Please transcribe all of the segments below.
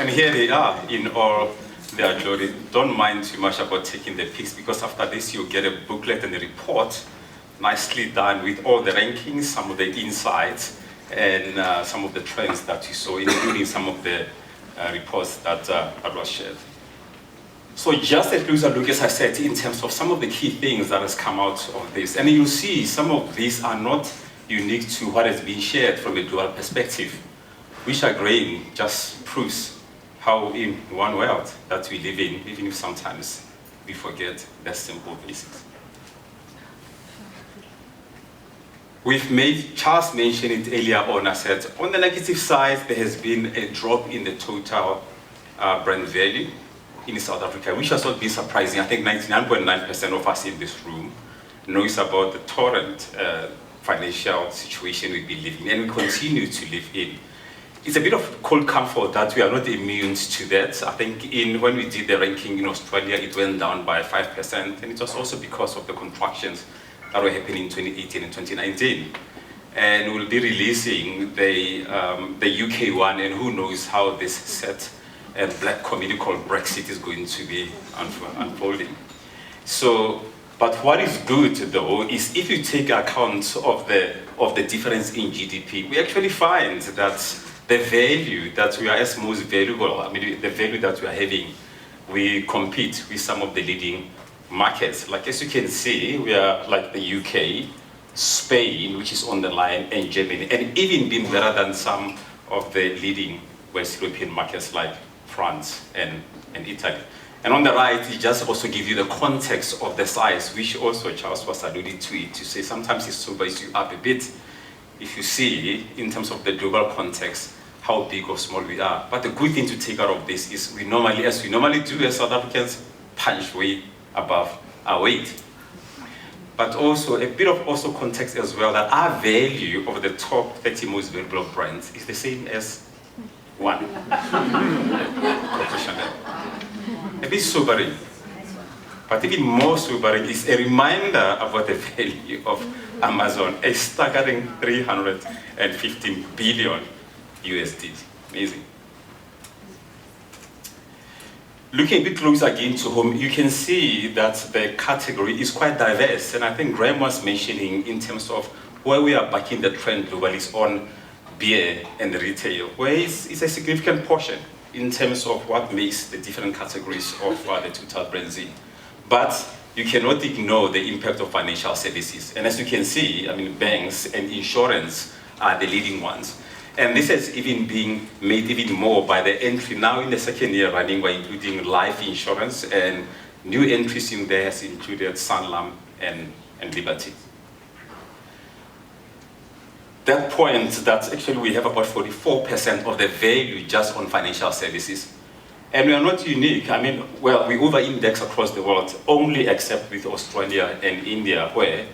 And here they are in all their glory. Don't mind too much about taking the pics, because after this you'll get a booklet and a report nicely done with all the rankings, some of the insights, and some of the trends that you saw, including some of the reports that was shared. So just a closer look, as I said, in terms of some of the key things that has come out of this. And you'll see some of these are not unique to what has been shared from a dual perspective, which again just proves how in one world that we live in, even if sometimes we forget the simple basics. Charles mentioned it earlier on. I said, on the negative side, there has been a drop in the total brand value in South Africa, which has not been surprising. I think 99.9% of us in this room knows about the torrent financial situation we've been living in, and we continue to live in. It's a bit of cold comfort that we are not immune to that. I think when we did the ranking in Australia, it went down by 5%, and it was also because of the contractions that were happening in 2018 and 2019. And we'll be releasing the UK one, and who knows how this set and black comedy called Brexit is going to be unfolding. So, but what is good though is if you take account of the difference in GDP, we actually find that the value that we are as most valuable, I mean the value that we are having, we compete with some of the leading markets. Like as you can see, we are like the UK, Spain, which is on the line, and Germany, and even being better than some of the leading West European markets like France and Italy. And on the right, it just also gives you the context of the size, which also Charles was alluding to it, to say sometimes it sobers you up a bit if you see in terms of the global context how big or small we are. But the good thing to take out of this is we normally, as we normally do as South Africans, punch way above our weight. But also a bit of also context as well, that our value of the top 30 most valuable brands is the same as one. A bit sobering. But even more sobering is a reminder about the value of Amazon, a staggering 315 billion USD. Amazing. Looking a bit closer again to home, you can see that the category is quite diverse. And I think Graham was mentioning in terms of where we are backing the trend globally is on beer and retail, where it's a significant portion in terms of what makes the different categories of the total BrandZ. But you cannot ignore the impact of financial services. And as you can see, I mean, banks and insurance are the leading ones. And this has even been made even more by the entry now in the second year running by including life insurance, and new entries in there has included Sanlam and Liberty. That point that actually we have about 44% of the value just on financial services. And we are not unique. I mean, well, we over-index across the world, only except with Australia and India, where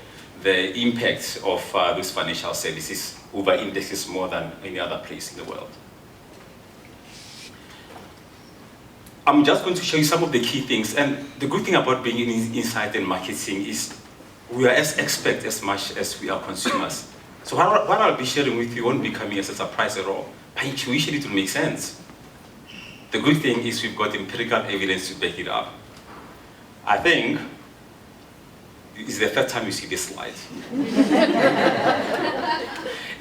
the impact of those financial services over-indexes more than any other place in the world. I'm just going to show you some of the key things. And the good thing about being in insight and marketing is we are as experts as much as we are consumers. So what I'll be sharing with you won't be coming as a surprise at all. By intuition, it will make sense. The good thing is we've got empirical evidence to back it up. I think it's the third time you see this slide.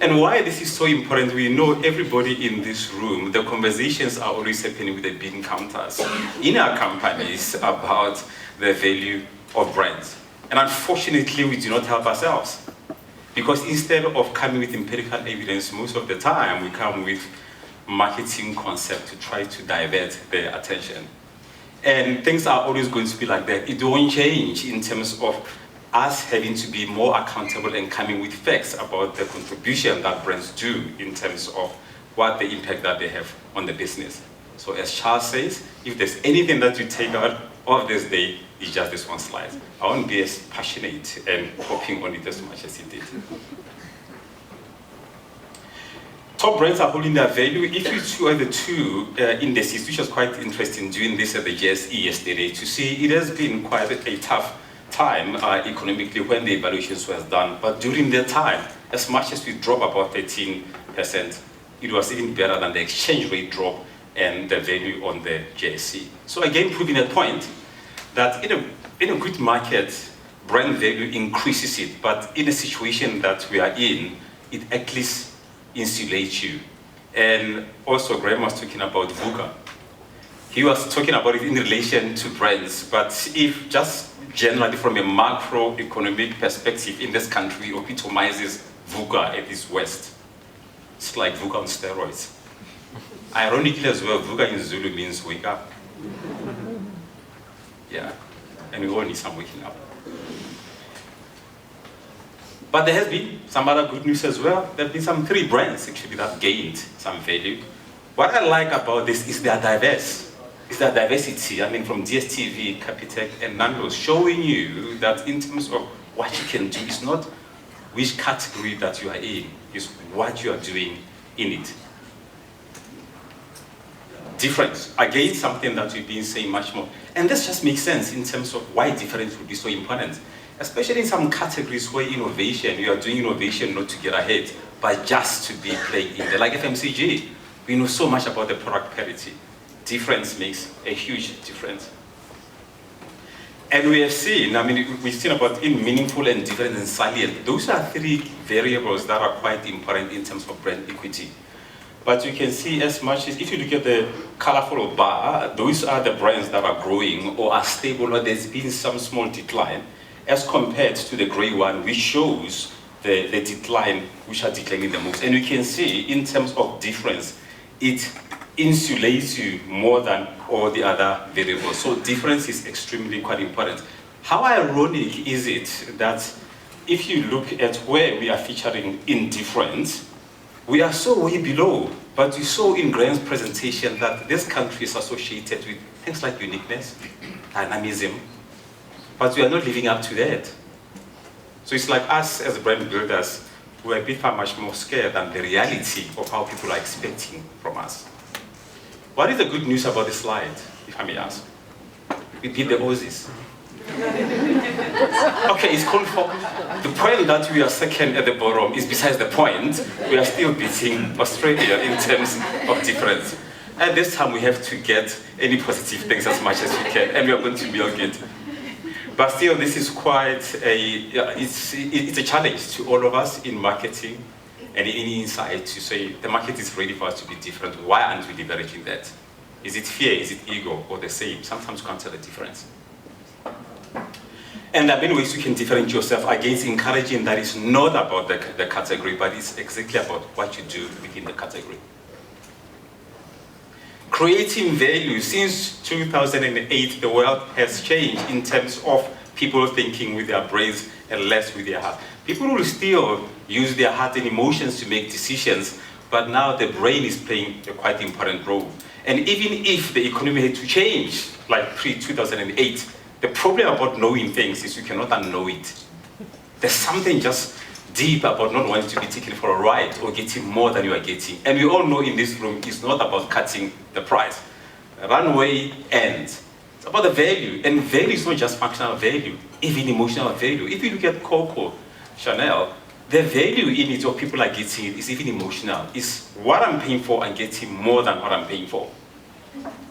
And why this is so important, we know everybody in this room, the conversations are always happening with the big counters in our companies about the value of brands. And unfortunately, we do not help ourselves. Because instead of coming with empirical evidence, most of the time we come with marketing concept to try to divert their attention. And things are always going to be like that. It won't change in terms of us having to be more accountable and coming with facts about the contribution that brands do in terms of what the impact that they have on the business. So as Charles says, if there's anything that you take out of this day, it's just this one slide. I won't be as passionate and hopping on it as much as he did. Top brands are holding their value. If you two are the two indices, which was quite interesting doing this at the JSE yesterday, to see it has been quite a tough time economically when the evaluations was done. But during that time, as much as we dropped about 13%, it was even better than the exchange rate drop and the value on the JSE. So again, proving a point that in a good market, brand value increases it, but in a situation that we are in, it at least insulates you. And also, Graham was talking about VUCA. He was talking about it in relation to brands, but if just generally from a macroeconomic perspective in this country epitomizes VUCA at its worst. It's like VUCA on steroids. Ironically as well, VUCA in Zulu means wake up. Yeah, and we all need some waking up. But there has been some other good news as well. There have been some 3 brands actually that gained some value. What I like about this is they are diverse. It's the diversity, I mean, from DSTV, Capitec, and Nando's, showing you that in terms of what you can do, it's not which category that you are in, it's what you are doing in it. Difference, again, something that we've been saying much more. And this just makes sense in terms of why difference would be so important. Especially in some categories where innovation, you are doing innovation not to get ahead, but just to be playing in there. Like FMCG, we know so much about the product parity. Difference makes a huge difference. And we have seen, I mean, we've seen about in meaningful and different and salient. Those are 3 variables that are quite important in terms of brand equity. But you can see as much as, if you look at the colorful bar, those are the brands that are growing or are stable, or there's been some small decline, as compared to the gray one, which shows the decline, which are declining the most. And you can see, in terms of difference, it insulates you more than all the other variables. So difference is extremely quite important. How ironic is it that if you look at where we are featuring in difference, we are so way below, but you saw in Graham's presentation that this country is associated with things like uniqueness, dynamism, but we are not living up to that. So it's like us as brand builders, we're a bit far much more scared than the reality of how people are expecting from us. What is the good news about this slide, if I may ask? We beat the Aussies. Okay, it's called for the point that we are second at the bottom is besides the point. We are still beating Australia in terms of difference. At this time, we have to get any positive things as much as we can, and we are going to milk it. But still, this is quite it's a challenge to all of us in marketing and any insight to say the market is ready for us to be different. Why aren't we leveraging that? Is it fear, is it ego, or the same? Sometimes you can't tell the difference. And there are many ways you can differentiate yourself against encouraging that it's not about the category, but it's exactly about what you do within the category. Creating value. Since 2008, the world has changed in terms of people thinking with their brains and less with their heart. People will still use their heart and emotions to make decisions, but now the brain is playing a quite important role. And even if the economy had to change, like pre-2008, the problem about knowing things is you cannot unknow it. There's something just deep about not wanting to be taken for a ride or getting more than you are getting. And we all know in this room, it's not about cutting the price. Runway ends. It's about the value. And value is not just functional value, even emotional value. If you look at Coco, Chanel, the value in it, or people are getting it, is even emotional. It's what I'm paying for and getting more than what I'm paying for.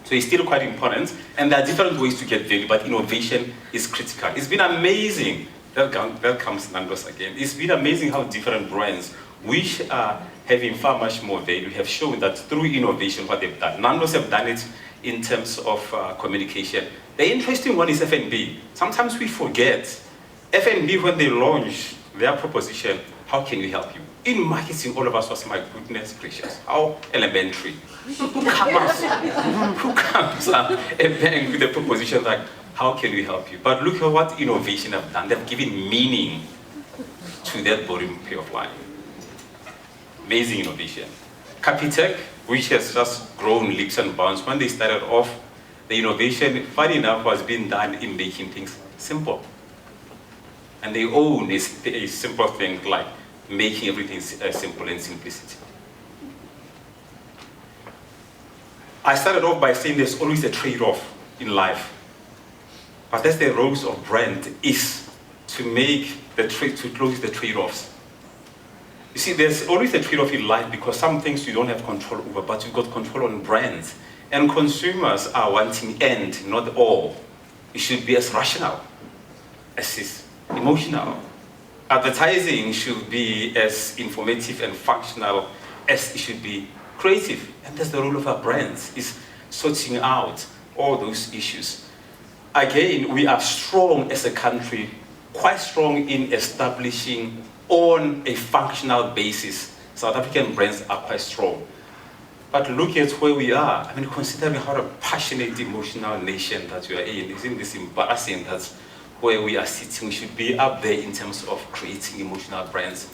So it's still quite important. And there are different ways to get value, but innovation is critical. It's been amazing. There comes Nando's again. It's been amazing how different brands, which are having far much more value, have shown that through innovation, what they've done. Nando's have done it in terms of communication. The interesting one is F&B. Sometimes we forget. F&B, when they launch their proposition, how can we help you? In marketing, all of us was, my goodness gracious, how elementary. Who comes and bang with the proposition like, how can we help you? But look at what innovation have done. They've given meaning to that bottom pay of line. Amazing innovation. Capitec, which has just grown leaps and bounds, when they started off, the innovation, funny enough, was being done in making things simple. And they own a simple thing like making everything simple and simplicity. I started off by saying there's always a trade-off in life. But that's the roles of brand, is to make the to close the trade-offs. You see, there's always a trade-off in life because some things you don't have control over, but you've got control on brands. And consumers are wanting end, not all. It should be as rational as it's emotional. Advertising should be as informative and functional as it should be creative. And that's the role of our brands, is sorting out all those issues. Again, we are strong as a country, quite strong in establishing on a functional basis. South African brands are quite strong. But look at where we are. I mean, considering how a passionate, emotional nation that we are in, isn't this embarrassing? That's where we are sitting. We should be up there in terms of creating emotional brands.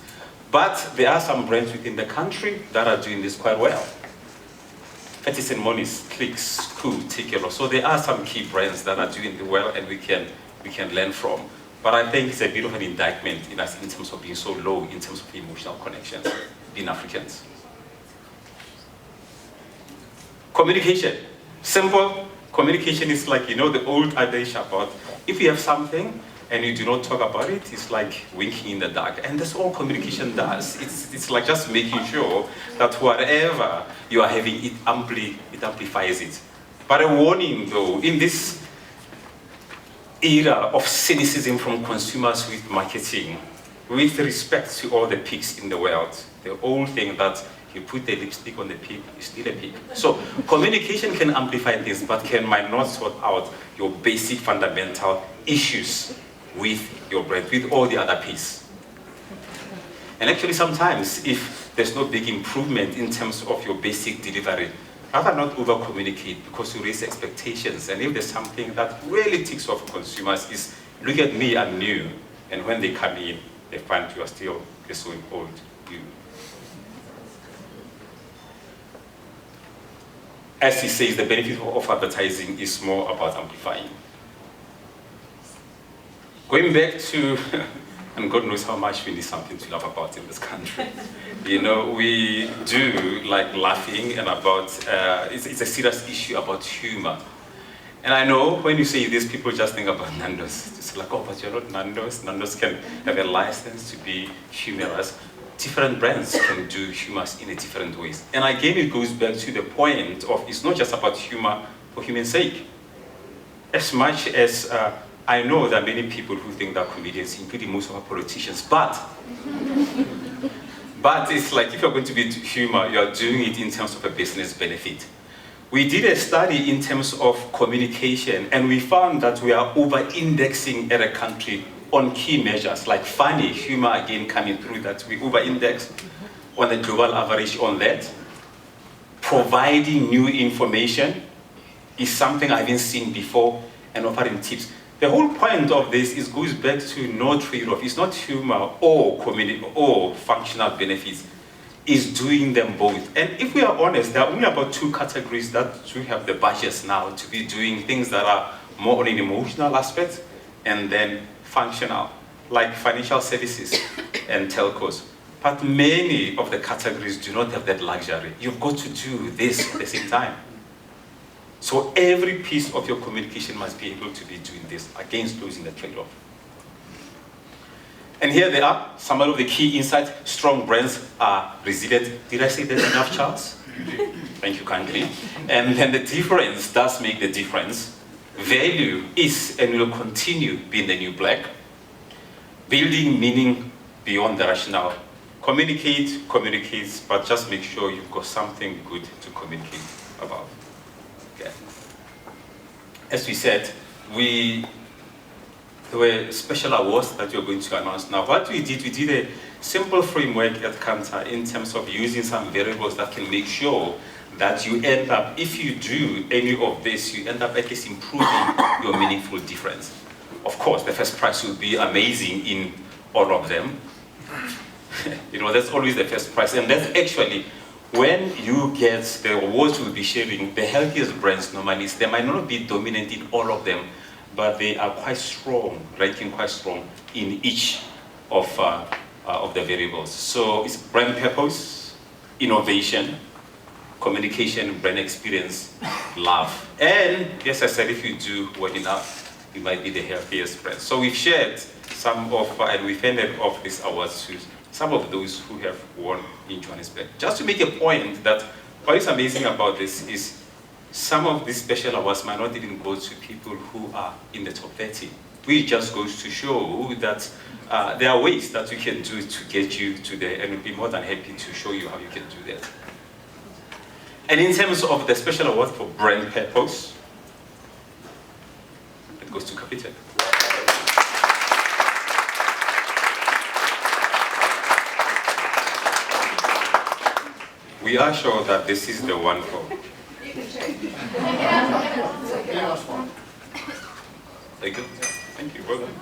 But there are some brands within the country that are doing this quite well. Fetis and Moniz, Clicks, Cool, Take Care. So there are some key brands that are doing well and we can learn from. But I think it's a bit of an indictment in us in terms of being so low in terms of emotional connections, being Africans. Communication. Simple. Communication is like, the old adage about if you have something and you do not talk about it, it's like winking in the dark. And that's all communication does. It's like just making sure that whatever you are having, it amplifies it. But a warning though, in this era of cynicism from consumers with marketing, with respect to all the pigs in the world, the old thing that you put the lipstick on the pig, you still a pig. So communication can amplify things, but might not sort out your basic fundamental issues with your brand, with all the other piece. And actually sometimes, if there's no big improvement in terms of your basic delivery, rather not over-communicate because you raise expectations. And if there's something that really ticks off consumers is, look at me, I'm new. And when they come in, they find you are still the same old you. As he says, the benefit of advertising is more about amplifying. Going back to, and God knows how much we need something to laugh about in this country. We do like laughing and about, it's a serious issue about humor. And I know when you say this, people just think about Nando's. It's like, oh, but you're not Nando's. Nando's can have a license to be humorous. Different brands can do humor in a different ways. And again, it goes back to the point of it's not just about humor for human's sake. As much as I know there are many people who think that comedians, including most of our politicians, but it's like if you're going to be humor, you're doing it in terms of a business benefit. We did a study in terms of communication, and we found that we are over-indexing at a country on key measures, like funny, humor again coming through, that we over-index on the global average on that. Providing new information is something I haven't seen before, and offering tips. The whole point of this goes back to no trade-off. It's not humor or community or functional benefits. It's doing them both. And if we are honest, there are only about 2 categories that we have the budgets now to be doing things that are more on an emotional aspect and then functional, like financial services and telcos. But many of the categories do not have that luxury. You've got to do this at the same time. So every piece of your communication must be able to be doing this against losing the trade-off. And here they are, some of the key insights. Strong brands are resilient. Did I say that enough, Charles? Thank you kindly. And then the difference does make the difference. Value is and will continue being the new black. Building meaning beyond the rationale. Communicates, but just make sure you've got something good to communicate about. Okay. As we said, there were special awards that we're going to announce now. What we did a simple framework at Kantar in terms of using some variables that can make sure that you end up, if you do any of this, you end up at least improving your meaningful difference. Of course, the first prize will be amazing in all of them. That's always the first prize. And that's actually, when you get the awards we'll be sharing, the healthiest brands normally, they might not be dominant in all of them, but they are quite strong, ranking quite strong in each of the variables. So it's brand purpose, innovation, communication, brand experience, love. And yes, I said if you do well enough, you might be the healthiest brand. So we've shared some of, and we've handed off these awards to some of those who have won in Johannesburg. Just to make a point that what is amazing about this is some of these special awards might not even go to people who are in the top 30. Which just goes to show that there are ways that you can do to get you to there, and we'll be more than happy to show you how you can do that. And in terms of the special award for brand purpose, it goes to Kapitec. We are sure that this is the one for. You can check. Thank you. Thank you. Well done.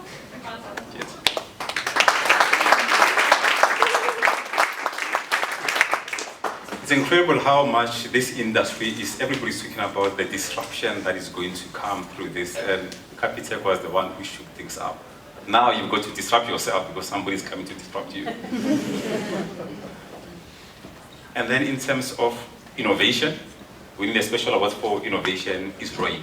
Yes. It's incredible how much this industry is, everybody's talking about the disruption that is going to come through this, and Kapitec was the one who shook things up. Now you've got to disrupt yourself because somebody's coming to disrupt you. And then in terms of innovation, winning a special award for innovation is RAIN.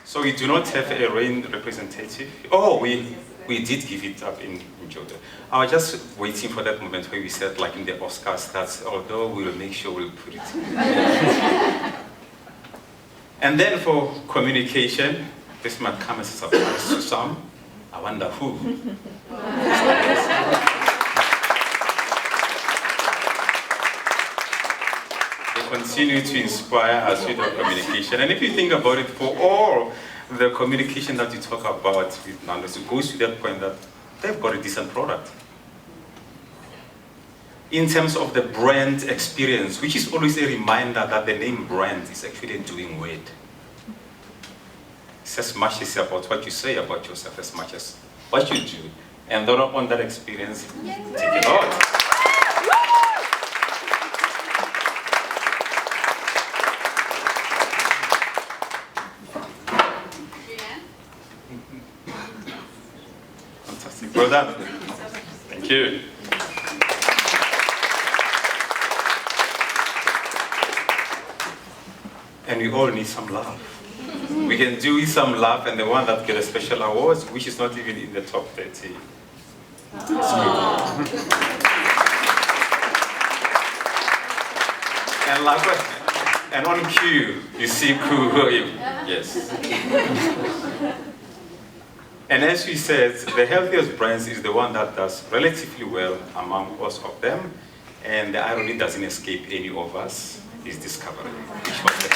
So we do not have a RAIN representative. Oh, we did give it up in Ujoda. I was just waiting for that moment where we said, like in the Oscars, that although we'll make sure we'll put it. And then for communication, this might come as a surprise to some. I wonder who. They continue to inspire us with our communication. And if you think about it, for all the communication that you talk about with Nando's, it goes to that point that they've got a decent product. In terms of the brand experience, which is always a reminder that the name brand is actually doing well. It's as much as about what you say about yourself as much as what you do. And then on that experience, take it out. Fantastic. Well done. Thank you. And we all need some love. We can do with some love, and the one that get a special award, which is not even in the top 30. And on cue, you see who you. Yes. And as we said, the healthiest brands is the one that does relatively well among most of them, and the irony doesn't escape any of us, is discovery, which was the